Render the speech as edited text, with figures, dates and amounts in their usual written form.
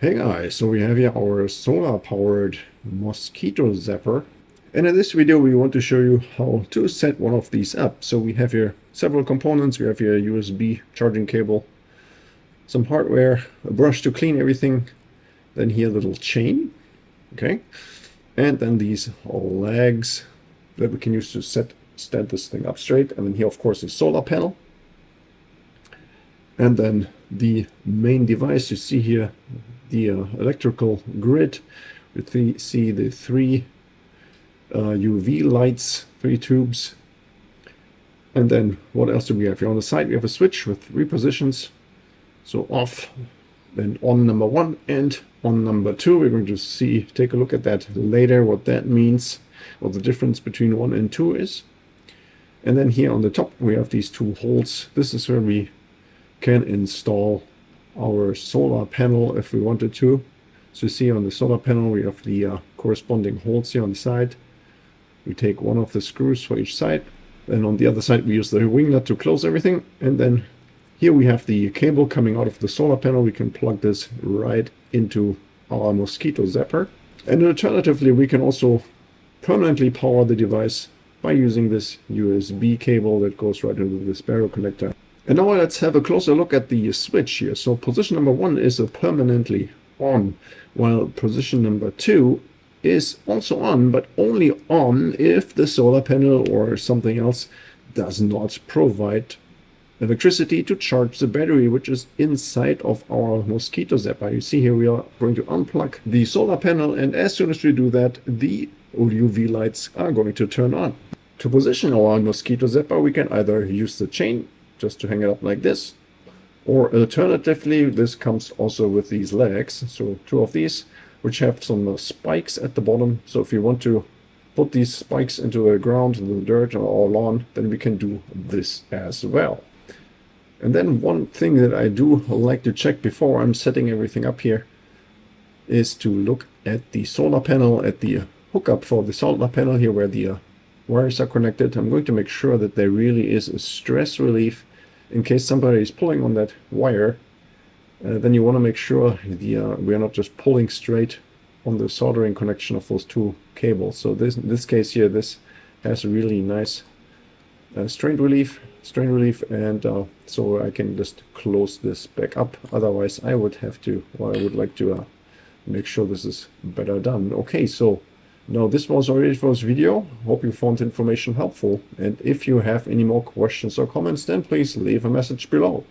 Hey guys, so we have here our solar powered Mosquito Zapper, and in this video we want to show you how to set one of these up. So we have here several components. We have here a USB charging cable, some hardware, a brush to clean everything, then here a little chain, okay, and then these legs that we can use to stand this thing up straight, and then here of course the solar panel, and then the main device. You see here the electrical grid. We see the three UV lights, 3 tubes. And then what else do we have here? On the side we have a switch with 3 positions. So off, then on number 1 and on number 2. We're going to take a look at that later, what that means, what the difference between 1 and 2 is. And then here on the top we have these 2 holes. This is where we can install our solar panel if we wanted to. So you see on the solar panel we have the corresponding holes here on the side. We take one of the screws for each side. Then on the other side we use the wing nut to close everything. And then here we have the cable coming out of the solar panel. We can plug this right into our Mosquito Zapper. And alternatively we can also permanently power the device by using this USB cable that goes right into the barrel connector. And now let's have a closer look at the switch here. So position number 1 is permanently on, while position number 2 is also on, but only on if the solar panel or something else does not provide electricity to charge the battery, which is inside of our Mosquito Zapper. You see here we are going to unplug the solar panel, and as soon as we do that, the UV lights are going to turn on. To position our Mosquito Zapper, we can either use the chain just to hang it up like this, or alternatively this comes also with these legs, so 2 of these, which have some spikes at the bottom. So if you want to put these spikes into the ground, in the dirt or lawn, then we can do this as well. And then one thing that I do like to check before I'm setting everything up here is to look at the solar panel, at the hookup for the solar panel here where the wires are connected. I'm going to make sure that there really is a stress relief in case somebody is pulling on that wire. Then you want to make sure we are not just pulling straight on the soldering connection of those 2 cables. So in this case here, this has a really nice strain relief, and so I can just close this back up. Otherwise I would have to, well, I would like to make sure this is better done. Okay, so now this was already for this video. Hope you found the information helpful, and if you have any more questions or comments, then please leave a message below.